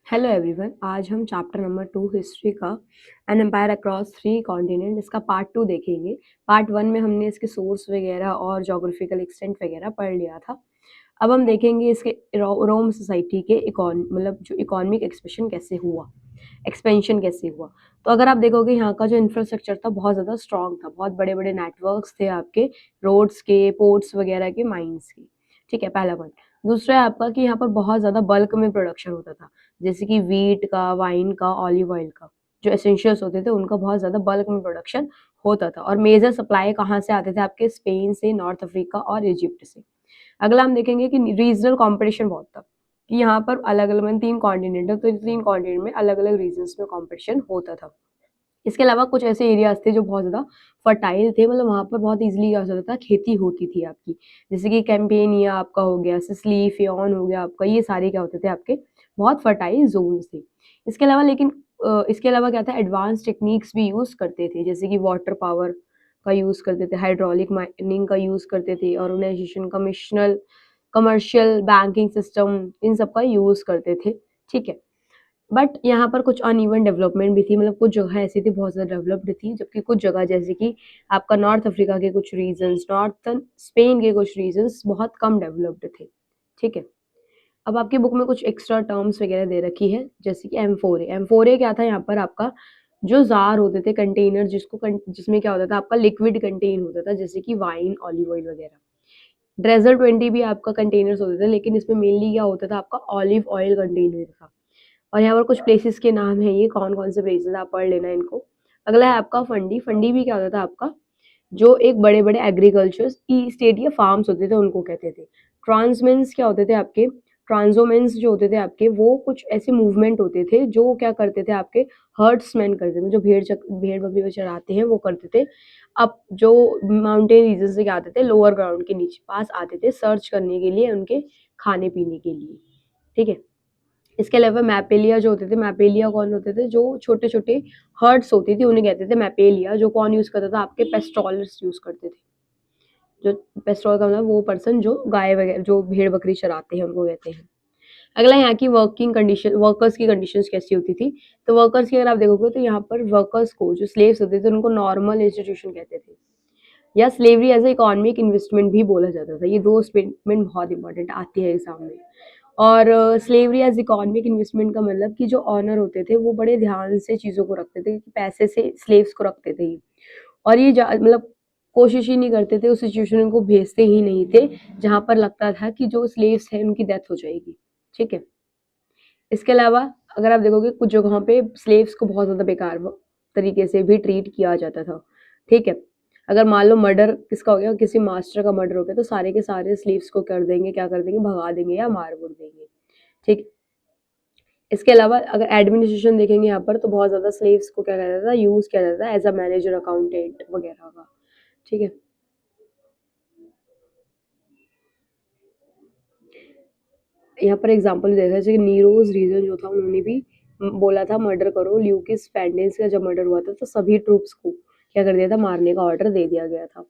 Hello everyone, आज हम chapter number 2 history का एन एम्पायर अक्रॉस 3 कॉन्टिनेंट इसका पार्ट 2 देखेंगे। पार्ट 1 में हमने इसके सोर्स वगैरह और जोग्राफिकल एक्सटेंट वगैरह पढ़ लिया था। अब हम देखेंगे इसके रोम सोसाइटी के मतलब जो इकोनॉमिक एक्सपेंशन कैसे हुआ। तो अगर आप देखोगे यहाँ का जो इंफ्रास्ट्रक्चर था बहुत ज़्यादा स्ट्रॉन्ग था, बहुत बड़े बड़े नेटवर्क्स थे आपके रोड्स के, पोर्ट्स वगैरह के, माइंस के। ठीक है, पहला पॉइंट। दूसरा है आपका कि यहाँ पर बहुत ज़्यादा बल्क में प्रोडक्शन होता था, जैसे कि वीट का, वाइन का, ऑलिव ऑयल का, जो एसेंशियल्स होते थे उनका बहुत ज़्यादा बल्क में प्रोडक्शन होता था। और मेजर सप्लाई कहाँ से आते थे? आपके स्पेन से, नॉर्थ अफ्रीका और इजिप्ट से। अगला हम देखेंगे कि रीजनल कंपटीशन बहुत था, कि यहाँ पर अलग अलग मतलब 3 कॉन्टिनेंट है, तो 3 कॉन्टिनेंट में अलग अलग रीजन्स में कंपटीशन होता था। इसके अलावा कुछ ऐसे एरियाज थे जो बहुत ज़्यादा फर्टाइल थे, मतलब वहाँ पर बहुत ईजिली क्या हो जाता था, खेती होती थी आपकी। जैसे कि कैम्पेनिया आपका हो गया, सिसिली, फियोन हो गया आपका, ये सारे क्या होते थे आपके बहुत फर्टाइल जोन्स थे। इसके अलावा लेकिन इसके अलावा क्या था, एडवांस टेक्निक्स भी यूज़ करते थे, जैसे कि वाटर पावर का यूज़ करते थे, हाइड्रोलिक माइनिंग का यूज़ करते थे, ऑर्गेनाइजेशन, कमर्शियल बैंकिंग सिस्टम, इन सब का यूज़ करते थे। ठीक है। बट यहाँ पर कुछ अनइवन डेवलपमेंट भी थी, मतलब कुछ जगह ऐसी थी बहुत ज़्यादा डेवलप्ड थी, जबकि कुछ जगह जैसे कि आपका नॉर्थ अफ्रीका के कुछ रीजन्स, नॉर्थन स्पेन के कुछ रीजन्स बहुत कम डेवलप्ड थे। ठीक है। अब आपकी बुक में कुछ एक्स्ट्रा टर्म्स वगैरह दे रखी है, जैसे कि एम्फोरे। एम्फोरे क्या था? यहाँ पर आपका जो जार होते थे, कंटेनर जिसमें क्या होता था, आपका लिक्विड कंटेन होता था, जैसे कि वाइन, ऑलिव ऑयल वगैरह। ड्रेजर 20 भी आपका कंटेनर्स होते थे, लेकिन इसमें मेनली क्या होता था, आपका ऑलिव ऑयल कंटेन होता था। और यहाँ पर कुछ प्लेसेस के नाम है, ये कौन कौन से प्लेसेस आप पढ़ लेना इनको। अगला है आपका फंडी। फंडी भी क्या होता था आपका, जो एक बड़े बड़े एग्रीकल्चर स्टेट या फार्म्स होते थे उनको कहते थे। ट्रांसमेंस क्या होते थे आपके, ट्रांसोमेंस जो होते थे आपके, वो कुछ ऐसे मूवमेंट होते थे जो क्या करते थे आपके, हर्ड्समैन करते थे, जो भेड़ बकरी को चराते हैं वो करते थे। अब जो माउंटेन रीजन से क्या आते थे, लोअर ग्राउंड के नीचे पास आते थे सर्च करने के लिए, उनके खाने पीने के लिए। ठीक है। इसके अलावा मैपेलिया जो होते थे, मैपेलिया कौन होते थे, जो छोटे छोटे हर्ड्स होती थी उन्हें कहते थे मैपेलिया। जो कौन यूज करता था, आपके पेस्ट्रोलर्स यूज करते थे। जो पेस्ट्रोल का मतलब वो पर्सन जो गाय वगैरह, जो भेड़ बकरी चराते हैं, उनको कहते हैं। अगला यहाँ की वर्किंग कंडीशन, वर्कर्स की कंडीशंस कैसी होती थी। तो वर्कर्स की अगर आप देखोगे तो यहाँ पर वर्कर्स को, जो स्लेव्स होते थे, उनको नॉर्मल इंस्टीट्यूशन कहते थे, या slavery as a economic investment भी बोला जाता था। ये दो स्टेटमेंट बहुत इंपॉर्टेंट आती है एग्जाम में। और स्लेवरी एज इकोनॉमिक इन्वेस्टमेंट का मतलब कि जो ऑनर होते थे वो बड़े ध्यान से चीज़ों को रखते थे, कि पैसे से स्लेव्स को रखते थे ये। और ये मतलब कोशिश ही नहीं करते थे, उस सिचुएशन को भेजते ही नहीं थे जहाँ पर लगता था कि जो स्लेव्स हैं उनकी डेथ हो जाएगी। ठीक है। इसके अलावा अगर आप देखोगे कुछ जगहों पे स्लेव्स को बहुत ज़्यादा बेकार तरीके से भी ट्रीट किया जाता था। ठीक है। अगर मान लो मर्डर किसका हो गया, किसी मास्टर का मर्डर हो गया, तो सारे के सारे स्लेव्स को कर देंगे, क्या कर देंगे, भगा देंगे या मार मुड़ देंगे। ठीक। इसके अलावा अगर एडमिनिस्ट्रेशन देखेंगे यहाँ पर, तो बहुत ज़्यादा स्लेव्स को क्या किया जाता था, यूज़ किया जाता था एज अ मैनेजर, अकाउंटेंट वगैरह का। ठीक है। यहाँ पर एग्जाम्पल देखा, जैसे नीरोज रीजन जो था, उन्होंने भी बोला था मर्डर करो। ल्यूकिस फैंडेंस का जब मर्डर हुआ था तो सभी ट्रूप्स को क्या कर दिया था, मारने का ऑर्डर दे दिया गया था,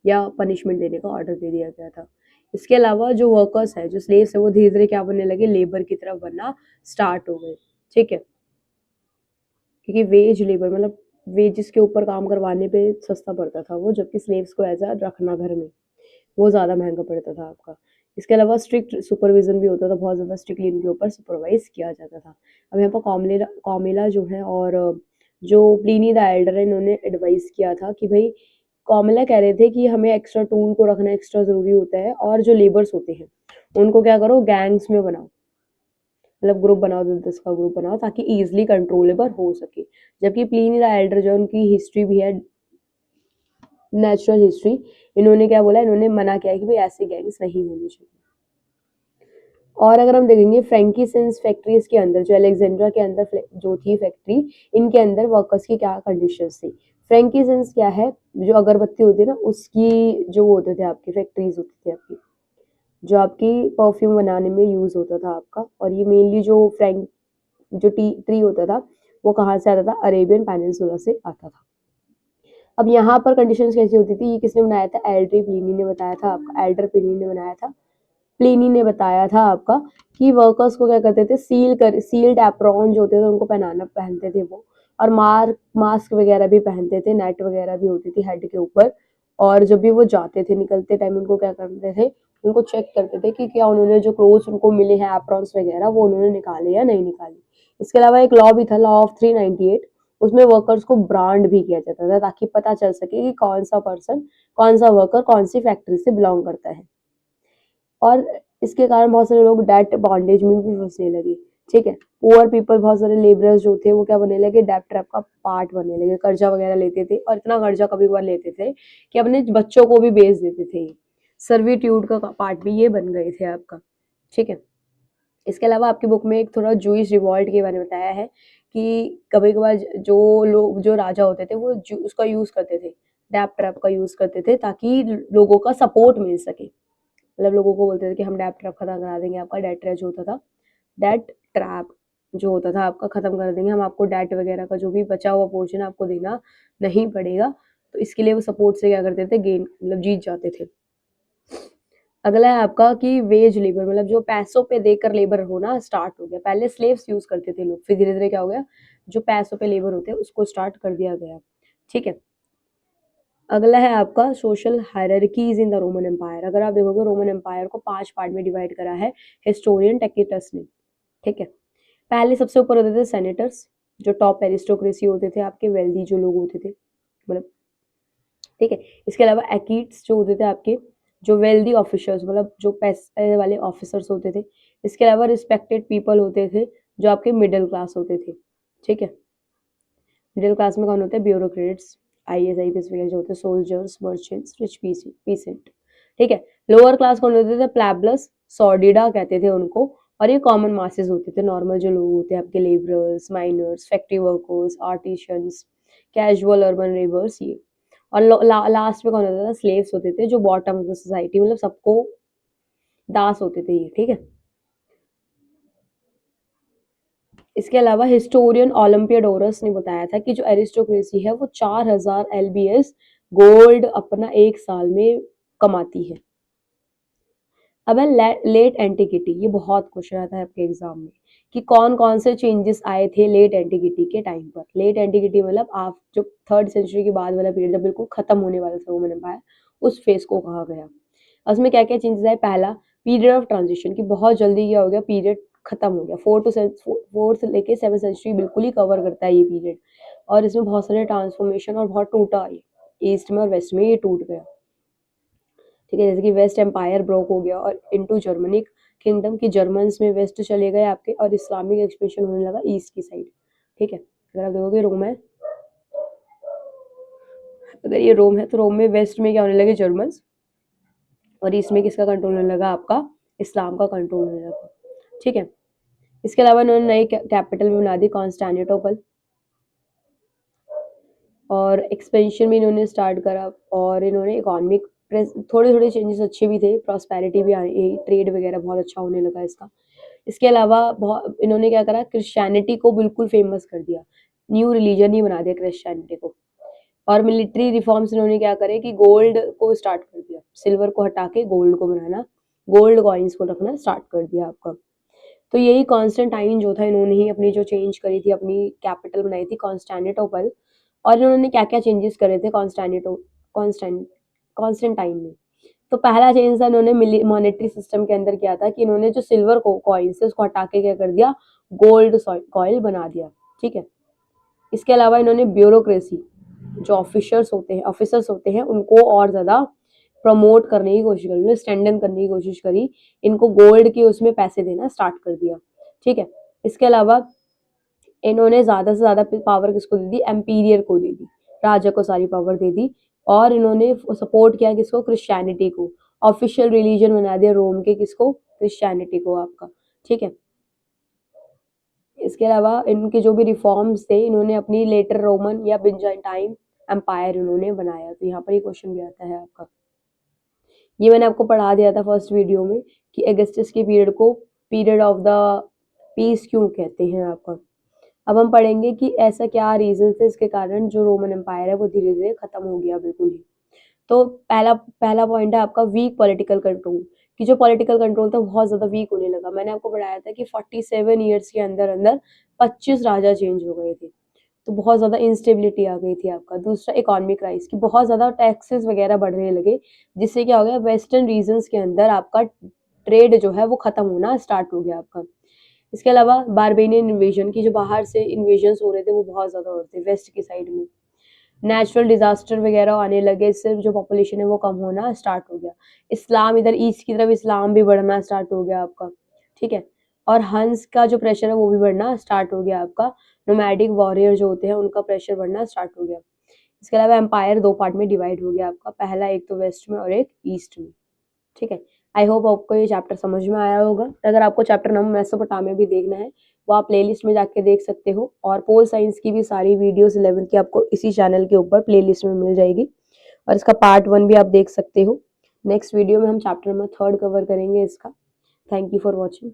या पनिशमेंट देने का ऑर्डर दे दिया गया था। इसके अलावा जो वर्कर्स है, जो स्लेव्स है, वो धीरे धीरे क्या बनने लगे, लेबर की तरफ बनना स्टार्ट हो गए। ठीक है। क्योंकि वेज लेबर मतलब वेजिस के ऊपर काम करवाने पे सस्ता पड़ता था वो, जबकि स्लेव्स को एज अ रखना घर में वो ज़्यादा महंगा पड़ता था आपका। इसके अलावा स्ट्रिक्ट सुपरविजन भी होता था, बहुत ज़्यादा स्ट्रिक्टली इनके ऊपर सुपरवाइज किया जाता था। अब यहाँ पर कॉमिला जो है, और जो प्लिनी द एल्डर है, इन्होंने एडवाइस किया था कि भाई, कॉमिला कह रहे थे कि हमें एक्स्ट्रा टूल को रखना एक्स्ट्रा ज़रूरी होता है, और जो लेबर्स होते हैं उनको क्या करो, गैंग्स में बनाओ, मतलब ग्रुप बनाओ, 10 का ग्रुप बनाओ, ताकि ईजिली कंट्रोलेबल हो सके। जबकि प्लिनी द एल्डर जो उनकी हिस्ट्री भी है, नेचुरल हिस्ट्री, इन्होंने क्या बोला, इन्होंने मना किया है कि भाई ऐसे गैंग्स नहीं होनी चाहिए। और अगर हम देखेंगे फ्रैंकीसेंस फैक्ट्रीज के अंदर, जो अलेक्जेंड्रा के अंदर जो थी फैक्ट्री, इनके अंदर वर्कर्स की क्या कंडीशंस थी। फ्रैंकीसेंस क्या है, जो अगरबत्ती होती है ना, उसकी जो होते थे आपकी फैक्ट्रीज होती थी आपकी, जो आपकी परफ्यूम बनाने में यूज होता था आपका। और ये मेनली जो फ्रैंक जो टी ट्री होता था, वो कहाँ से आता था, अरेबियन पेनिनसुला से आता था। अब यहाँ पर कंडीशंस कैसी होती थी, ये किसने बनाया था, एल्डर प्लिनी ने बताया था आपका, एल्डर प्लिनी ने बनाया था। प्लिनी ने बताया था आपका कि वर्कर्स को क्या करते थे, सील्ड एप्रॉन जो होते थे उनको पहनते थे वो, और मास्क वगैरह भी पहनते थे, नेट वगैरह भी होती थी हेड के ऊपर। और जब भी वो जाते थे निकलते टाइम उनको क्या करते थे, उनको चेक करते थे कि क्या उन्होंने जो क्लोथ्स उनको मिले हैं एप्रॉन्स वगैरह वो उन्होंने निकाले या नहीं निकाले। इसके अलावा एक लॉ भी था, लॉ ऑफ 398, उसमें वर्कर्स को ब्रांड भी किया जाता था ताकि पता चल सके कि कौन सा वर्कर कौन सी फैक्ट्री से बिलोंग करता है। और इसके कारण बहुत सारे लोग डेट बॉन्डेज में भी फंसने लगे। ठीक है, पुअर पीपल, बहुत सारे लेबरर्स जो थे वो क्या बनने लगे, डेट ट्रैप का पार्ट बनने लगे, कर्जा वगैरह लेते थे और इतना कर्जा कभी कभार लेते थे कि अपने बच्चों को भी बेच देते थे। सर्विट्यूड का पार्ट भी ये बन गए थे आपका। ठीक है, इसके अलावा आपकी बुक में एक थोड़ा जूइश रिवॉल्ट के बारे में बताया है कि कभी कभार जो राजा होते थे वो उसका यूज करते थे, डैप ट्रैप का यूज करते थे ताकि लोगों का सपोर्ट मिल सके। मतलब लोगों को बोलते थे कि हम डैप ट्रैप खत्म करा देंगे, आपका डेट ट्रैप जो होता था, डेट ट्रैप जो होता था आपका खत्म कर देंगे हम, आपको डेट वगैरह का जो भी बचा हुआ पोर्शन आपको देना नहीं पड़ेगा। तो इसके लिए वो सपोर्ट से क्या करते थे, गेन मतलब जीत जाते थे। अगला है आपका कि वेज लेबर, मतलब जो पैसों पे देकर लेबर होना स्टार्ट हो गया। पहले स्लेव्स यूज करते थे लोग, फिर धीरे धीरे क्या हो गया, जो पैसों पे लेबर होते हैं उसको स्टार्ट कर दिया गया। ठीक है, अगला है आपका social hierarchies in the Roman Empire. अगर आप देखोगे रोमन एम्पायर को 5 पार्ट में डिवाइड करा है हिस्टोरियन टैकिटस ने। ठीक है, पहले सबसे ऊपर होते थे सेनेटर्स, जो टॉप एरिस्टोक्रेसी होते थे आपके, वेल्दी जो लोग होते थे मतलब। ठीक है, इसके अलावा एकीट्स जो होते थे आपके, जो वेल्दी ऑफिसर्स मतलब जो पैसे वाले ऑफिसर्स होते थे। इसके अलावा रिस्पेक्टेड पीपल होते थे जो आपके मिडिल क्लास होते थे। ठीक है, मिडिल क्लास में कौन होते हैं, ब्यूरोक्रेट्स, आईएएस आईपीएस वगैरह जो होते हैं, सोल्जर्स, मर्चेंट्स, रिच पीसेंट। ठीक है, लोअर क्लास कौन होते थे, प्लैबलस, सॉर्डिडा कहते थे उनको, और ये कॉमन मासेस होते थे, नॉर्मल जो लोग होते हैं आपके, labourers, miners, factory workers, artisans, casual urban labours ये। और लास्ट में कौन होता था, स्लेव्स होते थे जो बॉटम ऑफ द सोसाइटी, मतलब सबको दास होते थे ये। ठीक है, इसके अलावा हिस्टोरियन ओलंपियाडोरस ने बताया था कि जो एरिस्टोक्रेसी है वो 4000 एलबीएस गोल्ड अपना एक साल में कमाती है। अब है लेट एंटिकिटी, ये बहुत क्वेश्चन आता है आपके एग्जाम में कि कौन कौन से चेंजेस आए थे लेट एंटिकिटी के टाइम पर। लेट एंटिकिटी मतलब आप जो 3rd सेंचुरी के बाद वाला पीरियड जब बिल्कुल खत्म होने वाला था रोमन एम्पायर, उस फेज को कहा गया। उसमें क्या क्या चेंजेस आए, पहला पीरियड ऑफ ट्रांजिशन, की बहुत जल्दी क्या हो गया, पीरियड खत्म हो गया। 4 से लेके 7 सेंचुरी बिल्कुल ही कवर करता है ये पीरियड, और इसमें बहुत सारे ट्रांसफॉर्मेशन और बहुत टूटा ये, ईस्ट में और वेस्ट में ये टूट गया। ठीक है, जैसे कि वेस्ट एम्पायर ब्रोक हो गया और इनटू जर्मनिक किंगडम, की जर्मन्स में वेस्ट चले गए आपके, और इस्लामिक एक्सपेंशन होने लगा ईस्ट की साइड। ठीक है, अगर आप देखोगे रोम है, अगर ये रोम है तो रोम में वेस्ट में क्या होने लगे, जर्मन्स, और ईस्ट में किसका कंट्रोल होने लगा, आपका इस्लाम का कंट्रोल होने लगा। ठीक है, इसके अलावा इन्होंने नई कैपिटल भी बना दी, कॉन्स्टेंटिनोपल, और एक्सपेंशन भी इन्होंने स्टार्ट करा, और इन्होंने इकोनॉमिक थोड़े थोड़े चेंजेस अच्छे भी थे, प्रॉस्पेरिटी भी आई, ट्रेड वगैरह बहुत अच्छा होने लगा इसका। इसके अलावा बहुत इन्होंने क्या करा, क्रिश्चियनिटी को बिल्कुल फेमस कर दिया, न्यू रिलीजन ही बना दिया क्रिश्चियनिटी को। और मिलिट्री रिफॉर्म्स इन्होंने क्या करे कि गोल्ड को स्टार्ट कर दिया, सिल्वर को हटा के गोल्ड को बनाना, गोल्ड कॉइन्स को रखना स्टार्ट कर दिया आपका। तो यही कॉन्स्टेंटाइन जो था, इन्होंने ही अपनी जो चेंज करी थी, अपनी कैपिटल बनाई थी कॉन्स्टेंटिनोपल। और इन्होंने क्या क्या चेंजेस करे थे कॉन्स्टेंटाइन ने। तो पहला चेंज था इन्होंने मॉनेटरी सिस्टम के अंदर किया था कि इन्होंने जो सिल्वर को कॉइन्स है उसको हटा के क्या कर दिया, गोल्ड कॉइन बना दिया। ठीक है, इसके अलावा इन्होंने ब्यूरोक्रेसी, जो ऑफिसर्स होते हैं उनको और ज्यादा प्रमोट करने की कोशिश करी, स्ट्रेंथन करने की कोशिश करी, इनको गोल्ड के उसमें पैसे देना स्टार्ट कर दिया। ठीक है, इसके अलावा इन्होंने ज्यादा से ज्यादा पावर किसको दे दी, एम्पीरियर को दे दी, राजा को सारी पावर दे दी। और इन्होंने सपोर्ट किया किसको, क्रिश्चियनिटी को, ऑफिशियल रिलीजन बना दिया रोम के, किसको, क्रिश्चियनिटी को आपका। ठीक है, इसके अलावा इनके जो भी रिफॉर्म्स थे, इन्होंने अपनी लेटर रोमन या बिजेंटाइन एम्पायर इन्होंने बनाया। तो यहाँ पर ये क्वेश्चन भी आता है आपका, ये मैंने आपको पढ़ा दिया था फर्स्ट वीडियो में कि अगस्टस के पीरियड को पीरियड ऑफ द पीस क्यों कहते हैं आपका। अब हम पढ़ेंगे कि ऐसा क्या रीजन थे इसके कारण जो रोमन एम्पायर है वो धीरे धीरे खत्म हो गया बिल्कुल ही। तो पहला पहला पॉइंट है आपका वीक पॉलिटिकल कंट्रोल, कि जो पॉलिटिकल कंट्रोल था बहुत ज़्यादा वीक होने लगा। मैंने आपको बताया था कि 47 ईयर्स के अंदर-अंदर 25 राजा चेंज हो गए थे। तो बहुत ज़्यादा इंस्टेबिलिटी आ गई थी आपका। दूसरा इकोनॉमिक क्राइसिस कि बहुत ज़्यादा टैक्सेस वगैरह बढ़ने लगे, जिससे क्या हो गया वेस्टर्न रीजन्स के अंदर आपका ट्रेड जो है वो ख़त्म होना स्टार्ट हो गया आपका। इसके अलावा बारबेनियन इन्वेजन की जो बाहर से इन्वेजन्स हो रहे थे वो बहुत ज़्यादा हो रहे थे वेस्ट की साइड में। नेचुरल डिज़ास्टर वगैरह आने लगे, इससे जो पॉपुलेशन है वो कम होना स्टार्ट हो गया। इस्लाम इधर ईस्ट की तरफ इस्लाम भी बढ़ना स्टार्ट हो गया आपका, ठीक है? और हंस का जो प्रेशर है वो भी बढ़ना स्टार्ट हो गया आपका। नोमैडिक वॉरियर जो होते हैं उनका प्रेशर बढ़ना स्टार्ट हो गया। इसके अलावा एम्पायर 2 पार्ट में डिवाइड हो गया आपका, पहला एक तो वेस्ट में और एक ईस्ट में, ठीक है? आई होप आपको ये चैप्टर समझ में आया होगा। अगर आपको चैप्टर नंबर मेसोपोटामिया भी देखना है, वो आप प्लेलिस्ट में जाके देख सकते हो और पोल साइंस की भी सारी वीडियोज़ 11th की आपको इसी चैनल के ऊपर प्लेलिस्ट में मिल जाएगी और इसका पार्ट 1 भी आप देख सकते हो। नेक्स्ट वीडियो में हम चैप्टर नंबर 3 कवर करेंगे इसका। Thank you for watching.